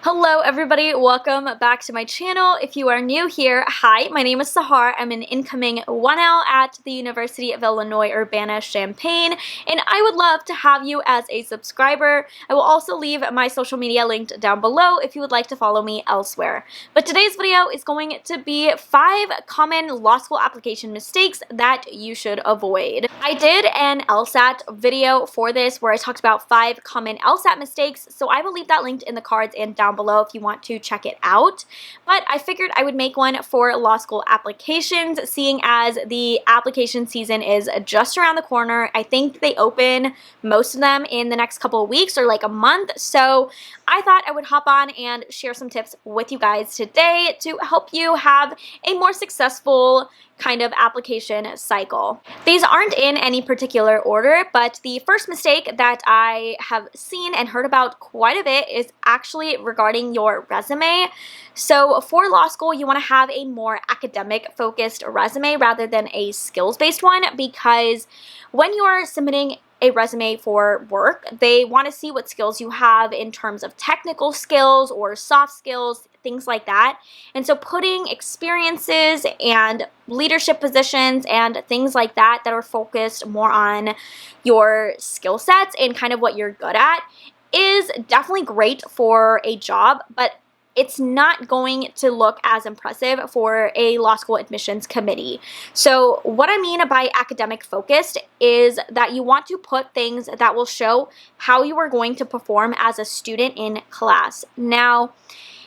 Hello everybody, welcome back to my channel. If you are new here, hi, my name is Sahar. I'm an incoming 1L at the University of Illinois Urbana-Champaign, and I would love to have you as a subscriber. I will also leave my social media linked down below if you would like to follow me elsewhere. But today's video is going to be 5 common law school application mistakes that you should avoid. I did an LSAT video for this where I talked about 5 common LSAT mistakes, so I will leave that linked in the cards and down below if you want to check it out. But I figured I would make one for law school applications, seeing as the application season is just around the corner. I think they open most of them in the next couple of weeks or like a month, so I thought I would hop on and share some tips with you guys today to help you have a more successful kind of application cycle. These aren't in any particular order, but the first mistake that I have seen and heard about quite a bit is actually regarding your resume. So for law school, you want to have a more academic focused resume rather than a skills-based one, because when you're submitting a resume for work, they want to see what skills you have in terms of technical skills or soft skills, things like that. And so putting experiences and leadership positions and things like that that are focused more on your skill sets and kind of what you're good at is definitely great for a job, but it's not going to look as impressive for a law school admissions committee. So what I mean by academic focused is that you want to put things that will show how you are going to perform as a student in class. Now,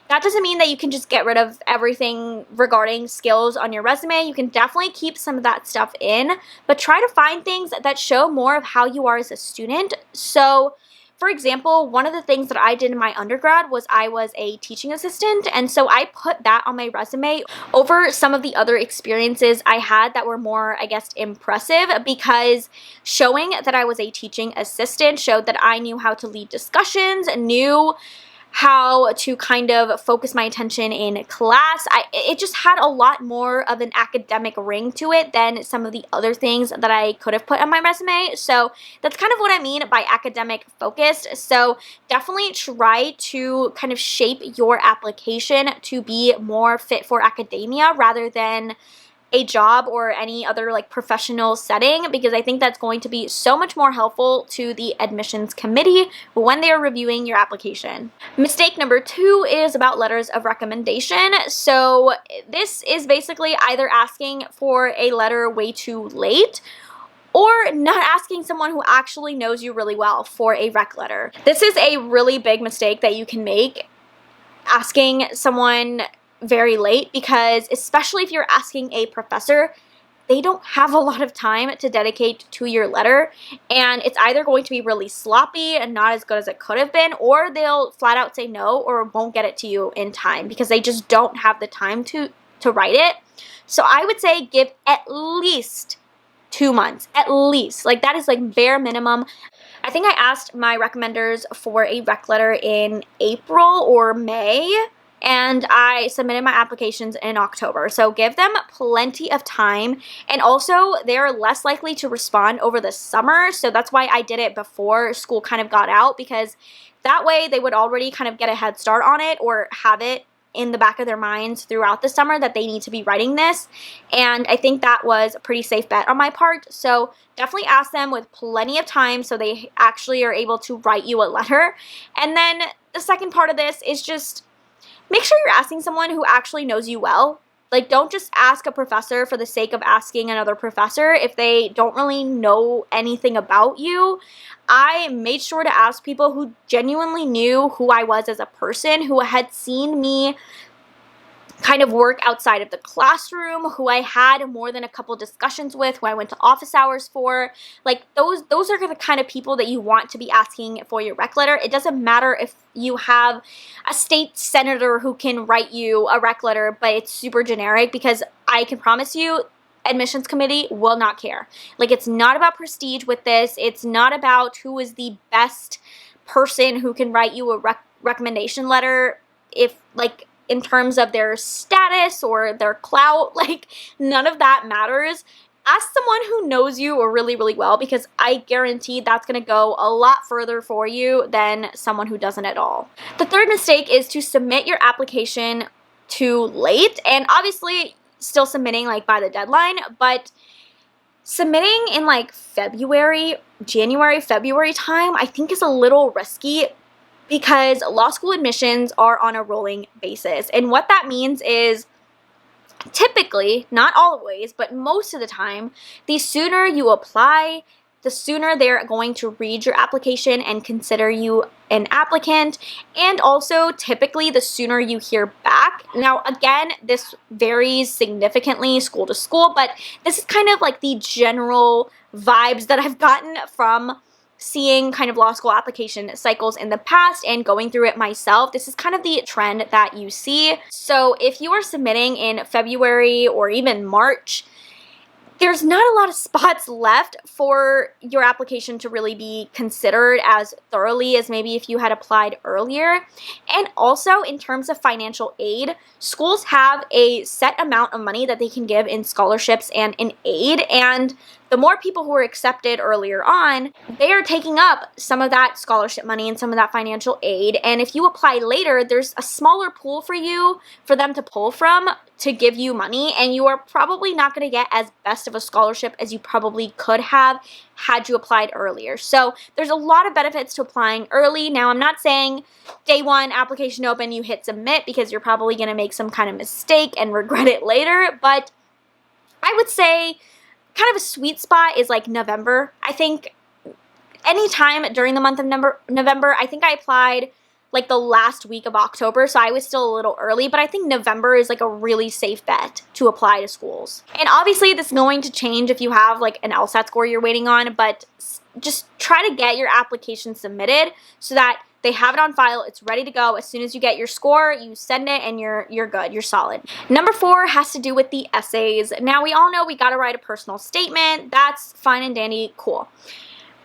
that doesn't mean that you can just get rid of everything regarding skills on your resume. You can definitely keep some of that stuff in, but try to find things that show more of how you are as a student. So for example, one of the things that I did in my undergrad was I was a teaching assistant, and so I put that on my resume over some of the other experiences I had that were more, I guess, impressive, because showing that I was a teaching assistant showed that I knew how to lead discussions, knew how to kind of focus my attention in class. It just had a lot more of an academic ring to it than some of the other things that I could have put on my resume. So that's kind of what I mean by academic focused. So definitely try to kind of shape your application to be more fit for academia rather than a job or any other like professional setting, because I think that's going to be so much more helpful to the admissions committee when they are reviewing your application. Mistake number 2 is about letters of recommendation. So this is basically either asking for a letter way too late or not asking someone who actually knows you really well for a rec letter. This is a really big mistake that you can make, asking someone very late, because especially if you're asking a professor, they don't have a lot of time to dedicate to your letter, and it's either going to be really sloppy and not as good as it could have been, or they'll flat out say no or won't get it to you in time because they just don't have the time to write it. So I would say give at least 2 months, at least. Like, that is like bare minimum. I think I asked my recommenders for a rec letter in April or May, and I submitted my applications in October. So give them plenty of time, and also they're less likely to respond over the summer, so that's why I did it before school kind of got out, because that way they would already kind of get a head start on it or have it in the back of their minds throughout the summer that they need to be writing this. And I think that was a pretty safe bet on my part. So definitely ask them with plenty of time so they actually are able to write you a letter. And then the second part of this is just make sure you're asking someone who actually knows you well. Like, don't just ask a professor for the sake of asking another professor if they don't really know anything about you. I made sure to ask people who genuinely knew who I was as a person, who had seen me kind of work outside of the classroom, who I had more than a couple discussions with, who I went to office hours for. Like, those are the kind of people that you want to be asking for your rec letter. It doesn't matter if you have a state senator who can write you a rec letter, but it's super generic, because I can promise you admissions committee will not care. Like, it's not about prestige with this. It's not about who is the best person who can write you a recommendation letter, if like in terms of their status or their clout. Like, none of that matters. ask someone who knows you really, really well, because I guarantee that's going to go a lot further for you than someone who doesn't at all. The third mistake is to submit your application too late, and obviously still submitting like by the deadline, but submitting in like January, February time, I think is a little risky because law school admissions are on a rolling basis. And what that means is typically, not always, but most of the time, the sooner you apply, the sooner they're going to read your application and consider you an applicant, and also typically the sooner you hear back. Now, again, this varies significantly school to school, but this is kind of like the general vibes that I've gotten from seeing kind of law school application cycles in the past and going through it myself. This is kind of the trend that you see. So if you are submitting in February or even March, there's not a lot of spots left for your application to really be considered as thoroughly as maybe if you had applied earlier. And also, in terms of financial aid, schools have a set amount of money that they can give in scholarships and in aid, and the more people who are accepted earlier on, they are taking up some of that scholarship money and some of that financial aid. And if you apply later, there's a smaller pool for them to pull from to give you money, and you are probably not going to get as best of a scholarship as you probably could have had you applied earlier. So there's a lot of benefits to applying early. Now, I'm not saying day one, application open, you hit submit, because you're probably going to make some kind of mistake and regret it later, but I would say kind of a sweet spot is like November. I think anytime during the month of November, I think I applied like the last week of October, so I was still a little early, but I think November is like a really safe bet to apply to schools. And obviously this is going to change if you have like an LSAT score you're waiting on, but just try to get your application submitted so that they have it on file, it's ready to go. As soon as you get your score, you send it and you're good, you're solid. Number 4 has to do with the essays. Now, we all know we gotta write a personal statement. That's fine and dandy, cool.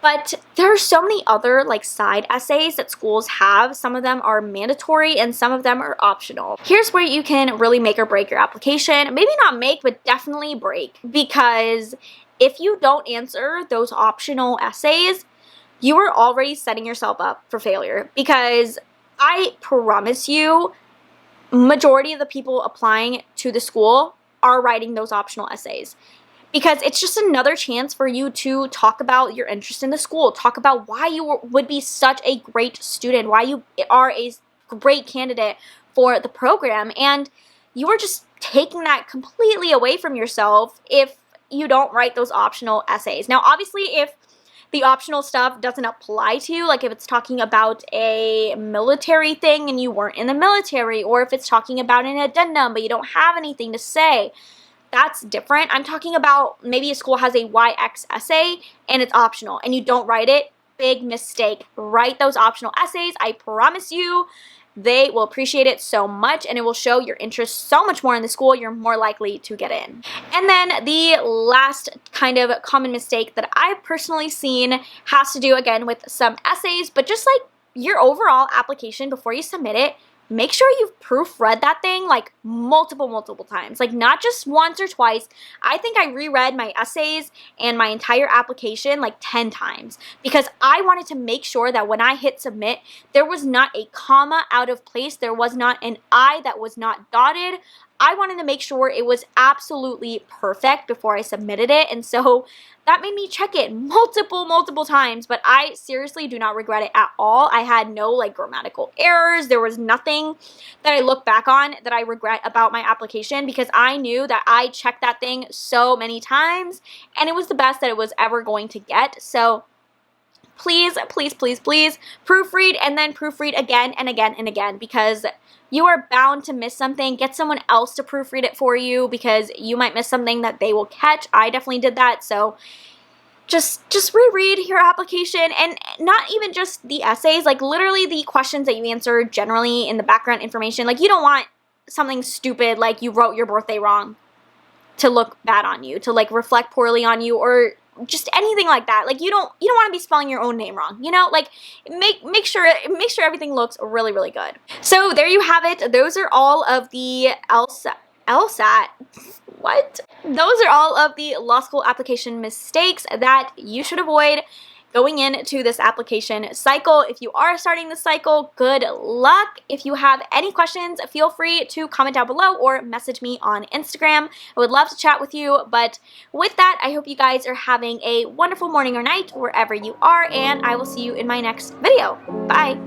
But there are so many other like side essays that schools have. Some of them are mandatory and some of them are optional. Here's where you can really make or break your application. Maybe not make, but definitely break. Because if you don't answer those optional essays, you are already setting yourself up for failure. Because I promise you, majority of the people applying to the school are writing those optional essays. Because it's just another chance for you to talk about your interest in the school, talk about why you would be such a great student, why you are a great candidate for the program, and you are just taking that completely away from yourself if you don't write those optional essays. Now, obviously, if the optional stuff doesn't apply to you, like if it's talking about a military thing and you weren't in the military, or if it's talking about an addendum but you don't have anything to say, that's different. I'm talking about maybe a school has a YX essay and it's optional and you don't write it. Big mistake. Write those optional essays. I promise you they will appreciate it so much, and it will show your interest so much more in the school. You're more likely to get in. And then the last kind of common mistake that I've personally seen has to do again with some essays, but just like your overall application before you submit it, make sure you've proofread that thing like multiple times, like not just once or twice. I think I reread my essays and my entire application like 10 times because I wanted to make sure that when I hit submit, there was not a comma out of place. There was not an I that was not dotted. I wanted to make sure it was absolutely perfect before I submitted it, and so that made me check it multiple times, but I seriously do not regret it at all. I had no like grammatical errors. There was nothing that I look back on that I regret about my application because I knew that I checked that thing so many times and it was the best that it was ever going to get. So please proofread and then proofread again and again and again because you are bound to miss something. Get someone else to proofread it for you because you might miss something that they will catch. I definitely did that. So just reread your application, and not even just the essays, like literally the questions that you answer generally in the background information. Like you don't want something stupid like you wrote your birthday wrong to look bad on you, to like reflect poorly on you, or just anything like that. Like you don't want to be spelling your own name wrong, you know? Like make sure everything looks really good. So there you have it. Those are all of the LSAT. LSAT. What? Those are all of the law school application mistakes that you should avoid going into this application cycle. If you are starting the cycle, good luck. If you have any questions, feel free to comment down below or message me on Instagram. I would love to chat with you. But with that, I hope you guys are having a wonderful morning or night wherever you are, and I will see you in my next video. Bye.